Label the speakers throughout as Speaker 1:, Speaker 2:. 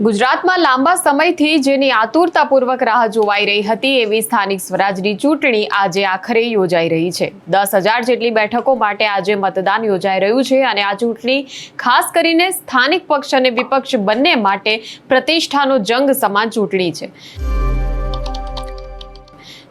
Speaker 1: ગુજરાતમાં લાંબા સમયથી જેની આતુરતાપૂર્વક રાહ જોવાઈ રહી હતી એવી સ્થાનિક સ્વરાજની ચૂંટણી આજે આખરે યોજાઈ રહી છે। 10,000 જેટલી બેઠકો માટે આજે મતદાન યોજાઈ રહ્યું છે અને આ ચૂંટણી ખાસ કરીને સ્થાનિક પક્ષ અને વિપક્ષ બંને માટે પ્રતિષ્ઠાનો જંગ સમાન ચૂંટણી છે।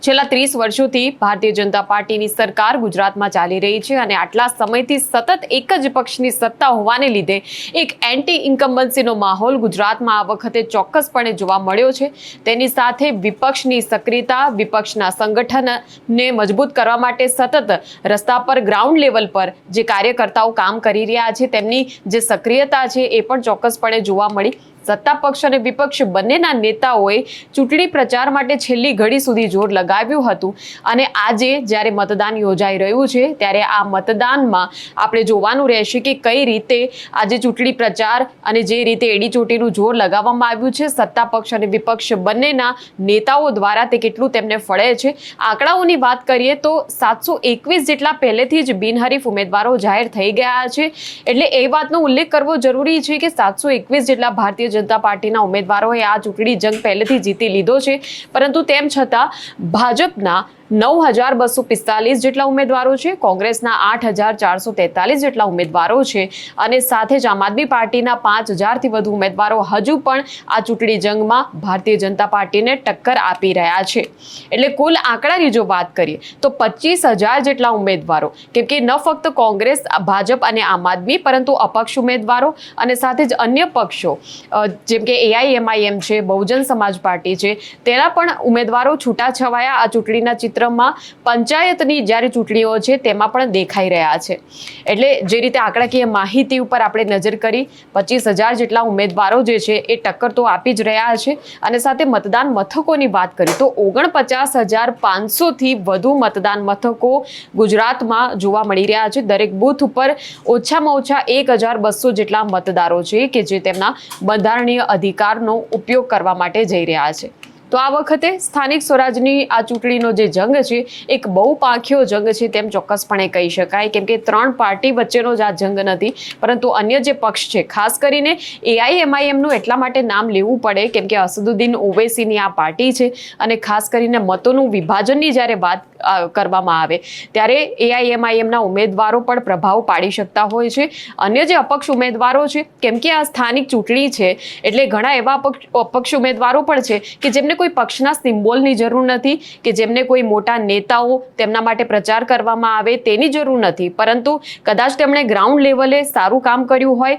Speaker 1: છેલ્લા 30 વર્ષોથી ભારતીય જનતા પાર્ટીની સરકાર ગુજરાતમાં ચાલી રહી છે અને આટલા સમયથી સતત એક જ પક્ષની સત્તા હોવાને લીધે એક એન્ટી ઇન્કમ્બન્સીનો માહોલ ગુજરાતમાં આ વખતે ચોક્કસપણે જોવા મળ્યો છે। તેની સાથે વિપક્ષની સક્રિયતા, વિપક્ષના સંગઠનને મજબૂત કરવા માટે સતત રસ્તા પર ગ્રાઉન્ડ લેવલ પર જે કાર્યકર્તાઓ કામ કરી રહ્યા છે તેમની જે સક્રિયતા છે એ પણ ચોક્કસપણે જોવા મળી। સત્તા પક્ષ અને વિપક્ષ બંનેના નેતાઓએ ચૂંટણી પ્રચાર માટે છેલ્લી ઘડી સુધી જોર લગાવ્યું હતું અને આજે જ્યારે મતદાન યોજાઈ રહ્યું છે ત્યારે આ મતદાનમાં આપણે જોવાનું રહેશે કે કઈ રીતે આજે ચૂંટણી પ્રચાર અને જે રીતે એડીચોટીનું જોર લગાવવામાં આવ્યું છે સત્તા પક્ષ અને વિપક્ષ બંનેના નેતાઓ દ્વારા તે કેટલું તેમને ફળે છે। આંકડાઓની વાત કરીએ તો 721 જેટલા પહેલેથી જ બિનહરીફ ઉમેદવારો જાહેર થઈ ગયા છે, એટલે એ વાતનો ઉલ્લેખ કરવો જરૂરી છે કે 721 જેટલા ભારતીય જનતા પાર્ટીના ઉમેદવારોએ આ ચૂંટણી જંગ પહેલેથી જીતી લીધો છે, પરંતુ તેમ છતાં ભાજપના 9,245 જેટલા ઉમેદવારો છે, કોંગ્રેસના 8,443 જેટલા ઉમેદવારો છે અને સાથે જ આમ આદમી પાર્ટીના 5,000થી વધુ ઉમેદવારો હજુ પણ આ ચૂંટણી જંગમાં ભારતીય જનતા પાર્ટીને ટક્કર આપી રહ્યા છે। એટલે કુલ આંકડાની જો વાત કરીએ તો 25,000 જેટલા ઉમેદવારો, કેમ કે ન ફક્ત કોંગ્રેસ, ભાજપ અને આમ આદમી પરંતુ અપક્ષ ઉમેદવારો અને સાથે જ અન્ય પક્ષો જેમ કે AIMIM છે, બહુજન સમાજ પાર્ટી છે, તેના પણ ઉમેદવારો છૂટાછવાયા આ ચૂંટણીના ચિત્રમાં પંચાયતની જ્યારે ચૂંટણીઓ છે તેમાં પણ દેખાઈ રહ્યા છે। એટલે જે રીતે આંકડાકીય માહિતી ઉપર આપણે નજર કરી 25,000 જેટલા ઉમેદવારો જે છે એ ટક્કર તો આપી જ રહ્યા છે અને સાથે મતદાન મથકોની વાત કરીએ તો 49,500થી વધુ મતદાન મથકો ગુજરાતમાં જોવા મળી રહ્યા છે। દરેક બૂથ ઉપર ઓછામાં ઓછા 1,200 જેટલા મતદારો છે કે જે તેમના બંધારણીય અધિકારનો ઉપયોગ કરવા માટે જઈ રહ્યા છે। તો આ વખતે સ્થાનિક સ્વરાજની આ ચૂંટણીનો જે જંગ છે એક બહુ પાંખ્યો જંગ છે તેમ ચોક્કસપણે કહી શકાય, કેમ કે 3 પાર્ટી વચ્ચેનો જ આ જંગ નથી પરંતુ અન્ય જે પક્ષ છે, ખાસ કરીને AIMIMનું એટલા માટે નામ લેવું પડે કેમ કે અસદુદ્દીન ઓવૈસીની આ પાર્ટી છે અને ખાસ કરીને મતોનું વિભાજનની જ્યારે વાત કરવામાં આવે ત્યારે AIMIMના ઉમેદવારો પણ પ્રભાવ પાડી શકતા હોય છે। અન્ય જે અપક્ષ ઉમેદવારો છે, કેમ કે આ સ્થાનિક ચૂંટણી છે એટલે ઘણા એવા અપક્ષ ઉમેદવારો પણ છે કે જેમને કોઈ પક્ષના સિમ્બોલની જરૂર નથી, કે જેમને કોઈ મોટા નેતાઓ તેમના માટે પ્રચાર કરવામાં આવે તેની જરૂર નથી, પરંતુ કદાચ તેમણે ગ્રાઉન્ડ લેવલે સારું કામ કર્યું હોય,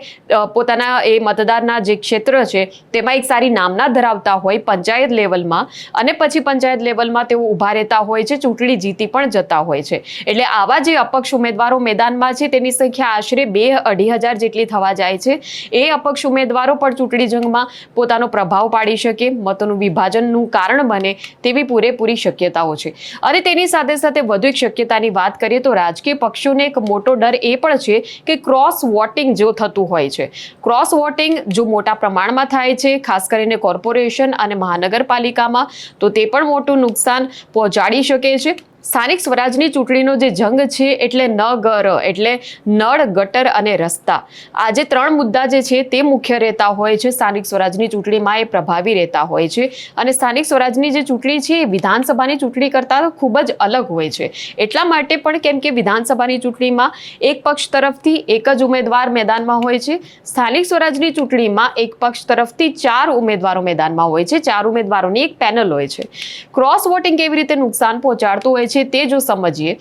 Speaker 1: પોતાના એ મતદારના જે ક્ષેત્ર છે તેમાં એક સારી નામના ધરાવતા હોય પંચાયત લેવલમાં અને પછી પંચાયત લેવલમાં તેઓ ઊભા રહેતા હોય છે, ચૂંટણી જીતી પણ જતા હોય છે। એટલે આવા જે અપક્ષ ઉમેદવારો મેદાનમાં છે તેની સંખ્યા આશરે 2-2,500 જેટલી થવા જાય છે। એ અપક્ષ ઉમેદવારો પણ ચૂંટણી જંગમાં પોતાનો પ્રભાવ પાડી શકે, મતોનું વિભાજનનું કારણ બને તેવી પૂરેપૂરી શક્યતાઓ છે। અને તેની સાથે સાથે વધુ એક શક્યતાની વાત કરીએ તો રાજકીય પક્ષોને એક મોટો ડર એ પણ છે કે ક્રોસ વોટિંગ જો થતું હોય છે, ક્રોસ વોટિંગ જો મોટા પ્રમાણમાં થાય છે ખાસ કરીને કોર્પોરેશન અને મહાનગરપાલિકામાં તો તે પણ મોટું નુકસાન પહોંચાડી શકે છે। સ્થાનિક સ્વરાજની ચૂંટણીનો જે જંગ છે એટલે નગર એટલે નળ, ગટર અને રસ્તા, આ જે 3 મુદ્દા જે છે તે મુખ્ય રહેતા હોય છે સ્થાનિક સ્વરાજની ચૂંટણીમાં, એ પ્રભાવી રહેતા હોય છે અને સ્થાનિક સ્વરાજની જે ચૂંટણી છે એ વિધાનસભાની ચૂંટણી કરતાં ખૂબ જ અલગ હોય છે। એટલા માટે પણ કેમ કે વિધાનસભાની ચૂંટણીમાં એક પક્ષ તરફથી એક જ ઉમેદવાર મેદાનમાં હોય છે, સ્થાનિક સ્વરાજની ચૂંટણીમાં એક પક્ષ તરફથી 4 ઉમેદવારો મેદાનમાં હોય છે, 4 ઉમેદવારોની એક પેનલ હોય છે। ક્રોસ વોટિંગ કેવી રીતે નુકસાન પહોંચાડતું હોય છે તે જો સમજીએ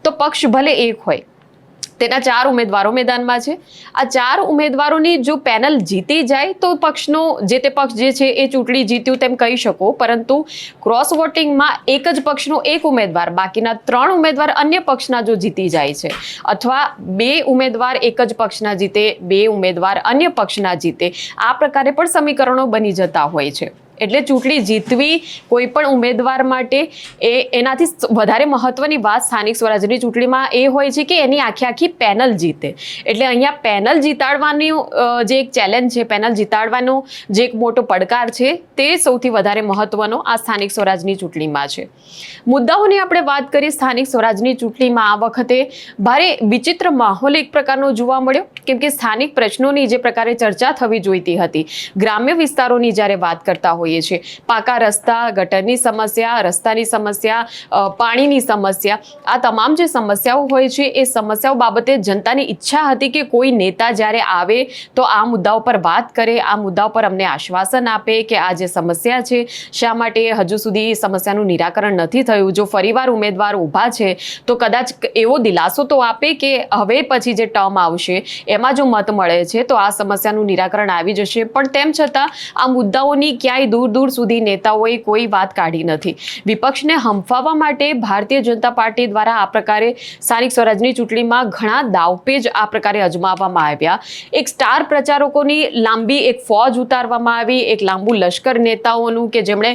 Speaker 1: તો પક્ષ ભલે એક હોય, તેના 4 ઉમેદવારો મેદાનમાં છે, આ 4 ઉમેદવારોની જો પેનલ જીતી જાય તો પક્ષનો જે તે પક્ષ જે છે એ ચૂંટણી જીત્યું તેમ કહી શકો, પરંતુ ક્રોસ વોટિંગમાં એક જ પક્ષનો એક ઉમેદવાર બાકીના 3 ઉમેદવાર અન્ય પક્ષના જો જીતી જાય છે અથવા 2 ઉમેદવાર એક જ પક્ષના જીતે, 2 ઉમેદવાર અન્ય પક્ષના જીતે, આ પ્રકારે પણ સમીકરણો બની જતા હોય છે। એટલે ચૂંટણી જીતવી કોઈ પણ ઉમેદવાર માટે એનાથી વધારે મહત્વની વાત સ્થાનિક સ્વરાજ્યની ચૂંટણીમાં એ હોય છે કે એની આખી પેનલ જીતે. એટલે અહીંયા પેનલ જીતાડવાની જે એક ચેલેન્જ છે, પેનલ જીતાડવાનો જે એક મોટો પડકાર છે, તે સૌથી વધારે મહત્વનો આ સ્થાનિક સ્વરાજની ચૂંટણીમાં છે. મુદ્દાઓની આપણે વાત કરીએ, સ્થાનિક સ્વરાજની ચૂંટણીમાં આ વખતે ભારે વિચિત્ર માહોલ એક પ્રકારનો જોવા મળ્યો, કેમ કે સ્થાનિક પ્રશ્નોની જે પ્રકારે ચર્ચા થવી જોઈતી હતી, ગ્રામ્ય વિસ્તારોની જ્યારે વાત કરતા હોઈએ છીએ, પાકા રસ્તા, ગટરની સમસ્યા, રસ્તાની સમસ્યા, પાણીની સમસ્યા, આ તમામ જે સમસ્યાઓ હોય છે એ સમસ્યાઓ બાબતે જનતાની ઈચ્છા હતી કે કોઈ નેતા જ્યારે આવે તો આ મુદ્દાઓ પર વાત કરે, આ મુદ્દાઓ પર અમને આશ્વાસન આપે કે આ જે સમસ્યા છે શા માટે હજુ સુધી સમસ્યાનું નિરાકરણ નથી થયું. જો ફરીવાર ઉમેદવાર ઊભા છે તો કદાચ એવો દિલાસો તો આપે કે હવે પછી જે ટર્મ આવશે એમાં જો મત મળે છે તો આ સમસ્યાનું નિરાકરણ આવી જશે. પણ તેમ છતાં આ મુદ્દાઓની ક્યાંય દૂર દૂર સુધી નેતાઓએ કોઈ વાત કાઢી નથી. વિપક્ષને હંફાવવા માટે ભારતીય જનતા પાર્ટી દ્વારા આ પ્રકારે સ્થાનિક સ્વરાજની ચૂંટણીમાં ઘણા દાવપેચ આ પ્રકારે અજમાવવામાં આવ્યા. એક સ્ટાર પ્રચારકોની લાંબી એક ફોજ ઉતારવામાં આવી, એક લાંબુ લશ્કર નેતાઓનું કે જેમણે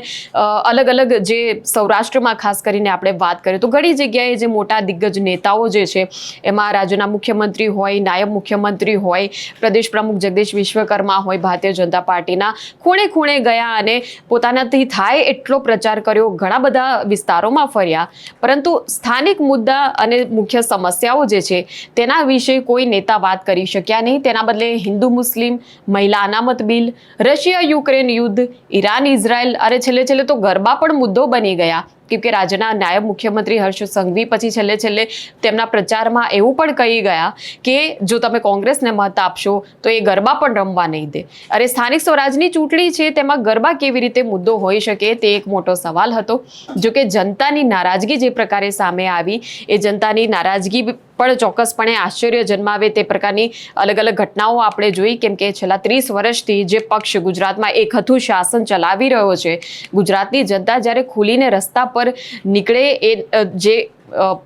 Speaker 1: અલગ અલગ જે સૌરાષ્ટ્રમાં ખાસ કરીને આપણે વાત કરીએ તો ઘણી જગ્યાએ જે મોટા દિગ્ગજ નેતાઓ જે છે એમાં રાજ્યના મુખ્યમંત્રી હોય, નાયબ મુખ્યમંત્રી હોય, પ્રદેશ પ્રમુખ જગદીશ વિશ્વકર્મા હોય, ભારતીય જનતા પાર્ટીના ખૂણે ખૂણે ગયા અને પોતાનાથી થાય એટલો પ્રચાર કર્યો, ઘણા બધા વિસ્તારોમાં ફર્યા, પરંતુ સ્થાનિક મુદ્દા અને મુખ્ય સમસ્યાઓ જે છે તેના વિશે કોઈ નેતા વાત કરી શક્યા નહીં. તેના બદલે હિન્દુ મુસ્લિમ, મહિલા અનામત બિલ, રશિયા યુક્રેન યુદ્ધ, ઈરાન ઇઝરાયલ, અને છેલ્લે તો ગરબા પણ મુદ્દો બની ગયા. કેમ કે રાજ્યના નાયબ મુખ્યમંત્રી હર્ષ સંઘવી પછી છેલ્લે તેમના પ્રચારમાં એવું પણ કહી ગયા કે જો તમે કોંગ્રેસને મત આપશો તો એ ગરબા પણ રમવા નહીં દે. અરે સ્થાનિક સ્વરાજની ચૂંટણી છે તેમાં ગરબા કેવી રીતે મુદ્દો હોઈ શકે તે એક મોટો સવાલ હતો. જો કે જનતાની નારાજગી જે પ્રકારે સામે આવી એ જનતાની નારાજગી પણ ચોક્કસપણે આશ્ચર્ય જન્માવે તે પ્રકારની અલગ અલગ ઘટનાઓ આપણે જોઈ. કેમ કે છેલ્લા 30 વર્ષથી જે પક્ષ ગુજરાતમાં એક હતું શાસન ચલાવી રહ્યો છે, ગુજરાતની જનતા જ્યારે ખુલીને રસ્તા પર નીકળે એ જે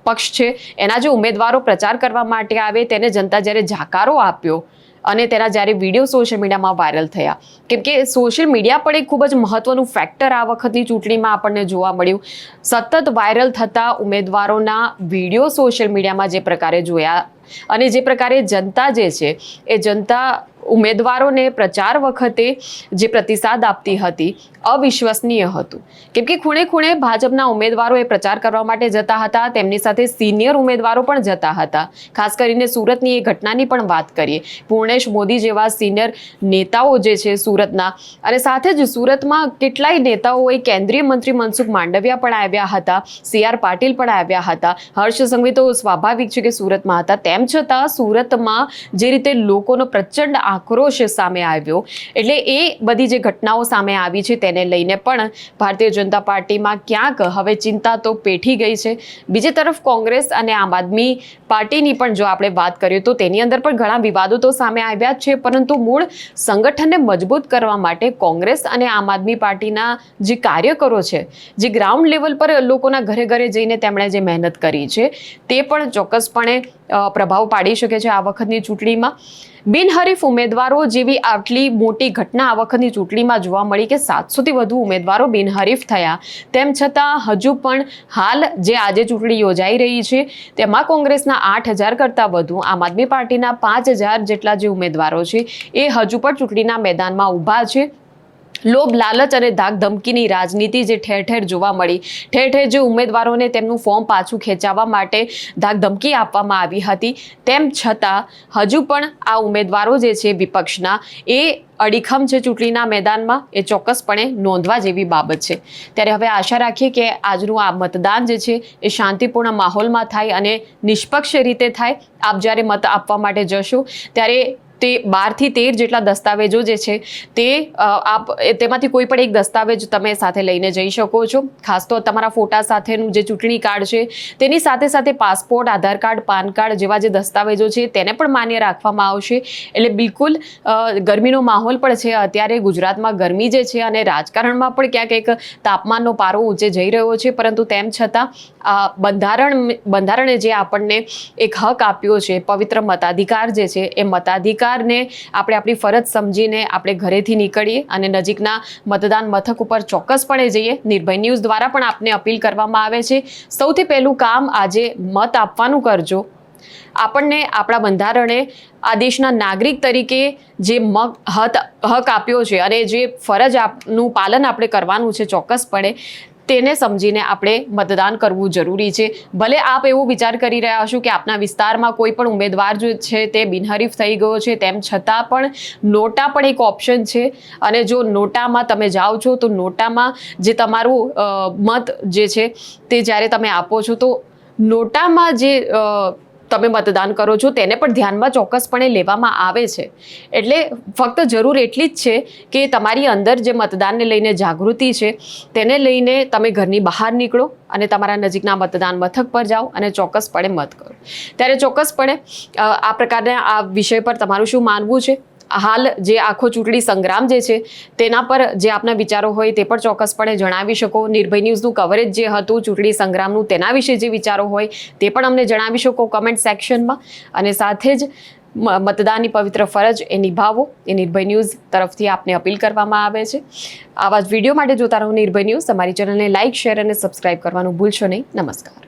Speaker 1: પક્ષ છે એના જે ઉમેદવારો પ્રચાર કરવા માટે આવે તેને જનતા જ્યારે જાકારો આપ્યો અને તેના જ્યારે વિડીયો સોશિયલ મીડિયામાં વાયરલ થયા, કેમ કે સોશિયલ મીડિયા પણ એક ખૂબ જ મહત્વનું ફેક્ટર આ વખતની ચૂંટણીમાં આપણને જોવા મળ્યું. સતત વાયરલ થતા ઉમેદવારોના વિડીયો સોશિયલ મીડિયામાં જે પ્રકારે જોયા અને જે પ્રકારે જનતા જે છે એ જનતા ઉમેદવારોને પ્રચાર વખતે જે પ્રતિસાદ આપતી હતી અવિશ્વસનીય હતું. કેમ કે ખૂણે ખૂણે ભાજપના ઉમેદવારો એ પ્રચાર કરવા માટે જતા હતા, તેમની સાથે સિનિયર ઉમેદવારો પણ જતા હતા. ખાસ કરીને સુરતની એ ઘટનાની પણ વાત કરીએ, પૂર્ણેશ મોદી જેવા સિનિયર નેતાઓ જે છે સુરતના, અને સાથે જ સુરતમાં કેટલાય નેતાઓએ કેન્દ્રીય મંત્રી મનસુખ માંડવિયા પણ આવ્યા હતા, CR પાટીલ પણ આવ્યા હતા, હર્ષ સંઘવી તો સ્વાભાવિક છે કે સુરતમાં હતા. તેમ છતાં સુરતમાં જે રીતે લોકોનો પ્રચંડ આક્રોશ સામે આવ્યો, એટલે એ બધી જે ઘટનાઓ સામે આવી છે તેને લઈને પણ ભારતીય જનતા પાર્ટીમાં ક્યાંક હવે ચિંતા તો પેઠી ગઈ છે. બીજી તરફ કોંગ્રેસ અને આમ આદમી પાર્ટીની પણ જો આપણે વાત કરીએ તો તેની અંદર પણ ઘણા વિવાદો તો સામે આવ્યા જ છે, પરંતુ મૂળ સંગઠનને મજબૂત કરવા માટે કોંગ્રેસ અને આમ આદમી પાર્ટીના જે કાર્યકરો છે, જે ગ્રાઉન્ડ લેવલ પર લોકોના ઘરે ઘરે જઈને તેમણે જે મહેનત કરી છે તે પણ ચોક્કસપણે પ્રભાવ પાડી શકે છે આ વખતની ચૂંટણીમાં. બિનહરીફ ઉમેદવારો જેવી આટલી મોટી ઘટના આ વખતની ચૂંટણીમાં જોવા મળી કે 700થી વધુ ઉમેદવારો બિનહરીફ થયા. તેમ છતાં હજુ પણ હાલ જે આજે ચૂંટણી યોજાઈ રહી છે તેમાં કોંગ્રેસના 8000 કરતાં વધુ, આમ આદમી પાર્ટીના 5000 જેટલા જે ઉમેદવારો છે એ હજુ પણ ચૂંટણીના મેદાનમાં ઊભા છે. લોભ લાલચ અને ધાક ધમકીની રાજનીતિ જે ઠેર ઠેર જોવા મળી, ઠેર ઠેર જે ઉમેદવારોને તેમનું ફોર્મ પાછું ખેંચાવવા માટે ધાક ધમકી આપવામાં આવી હતી, તેમ છતાં હજુ પણ આ ઉમેદવારો જે છે વિપક્ષના એ અડીખમ છે ચૂંટણીના મેદાનમાં, એ ચોક્કસપણે નોંધવા જેવી બાબત છે. ત્યારે હવે આશા રાખીએ કે આજનું આ મતદાન જે છે એ શાંતિપૂર્ણ માહોલમાં થાય અને નિષ્પક્ષ રીતે થાય. આપ જ્યારે મત આપવા માટે જશો ત્યારે તે 12 થી 13 જેટલા દસ્તાવેજો જે છે તે આપ તેમાંથી કોઈ પણ એક દસ્તાવેજ તમે સાથે લઈને જઈ શકો છો. ખાસ તો તમારા ફોટા સાથેનું જે ચૂંટણી કાર્ડ છે તેની સાથે સાથે પાસપોર્ટ, આધાર કાર્ડ, પાન કાર્ડ જેવા જે દસ્તાવેજો છે તેને પણ માન્ય રાખવામાં આવશે. એટલે બિલકુલ ગરમીનો માહોલ પણ છે અત્યારે ગુજરાતમાં, ગરમી જે છે અને રાજકારણમાં પણ ક્યાંક એક તાપમાનનો પારો ઊંચે જઈ રહ્યો છે, પરંતુ તેમ છતાં બંધારણે જે આપણને એક હક આપ્યો છે, પવિત્ર મતાધિકાર જે છે એ મતાધિકાર મતાધિકારને આપણે આપણી ફરજ સમજીને આપણે ઘરેથી નીકળીએ અને નજીકના મતદાન મથક ઉપર ચોક્કસપણે જઈએ. નિર્ભય ન્યૂઝ દ્વારા પણ આપને અપીલ કરવામાં આવે છે, સૌથી પહેલું કામ આજે મત આપવાનું કરજો. આપણને આપણા બંધારણે આ દેશના નાગરિક તરીકે જે હક આપ્યો છે અને જે ફરજનું પાલન આપણે કરવાનું છે ચોક્કસપણે, તેને સમજીને આપણે મતદાન કરવું જરૂરી છે. ભલે આપ એવો વિચાર કરી રહ્યા છો કે આપના વિસ્તારમાં કોઈ પણ ઉમેદવાર જો છે તે બિનહરીફ થઈ ગયો છે, તેમ છતાં પણ નોટા પણ એક ઓપ્શન છે. અને જો નોટામાં તમે જાઓ છો તો નોટામાં જે તમારું મત જે છે તે જ્યારે તમે આપો છો તો નોટામાં જે તમે મતદાન કરો છો તેને પણ ધ્યાનમાં ચોક્કસપણે લેવામાં આવે છે. એટલે ફક્ત જરૂર એટલી જ છે કે તમારી અંદર જે મતદાનને લઈને જાગૃતિ છે તેને લઈને તમે ઘરની બહાર નીકળો અને તમારા નજીકના મતદાન મથક પર જાઓ અને ચોક્કસપણે મત કરો. ત્યારે ચોક્કસપણે આ પ્રકારના આ વિષય પર તમારું શું માનવું છે? હાલ જે આખો ચૂંટણી સંગ્રામ જે છે તેના પર જે આપના વિચારો હોય તે પણ ચોક્કસપણે જણાવી શકો. નિર્ભય ન્યૂઝનું કવરેજ જે હતું ચૂંટણી સંગ્રામનું તેના વિશે જે વિચારો હોય તે પણ અમને જણાવી શકો કમેન્ટ સેક્શનમાં. અને સાથે જ મતદાનની પવિત્ર ફરજ એ નિભાવો, એ નિર્ભય ન્યૂઝ તરફથી આપને અપીલ કરવામાં આવે છે. આવા જ વિડીયો માટે જોતા રહો નિર્ભય ન્યૂઝ. તમારી ચેનલને લાઇક, શેર અને સબસ્ક્રાઇબ કરવાનું ભૂલશો નહીં. નમસ્કાર.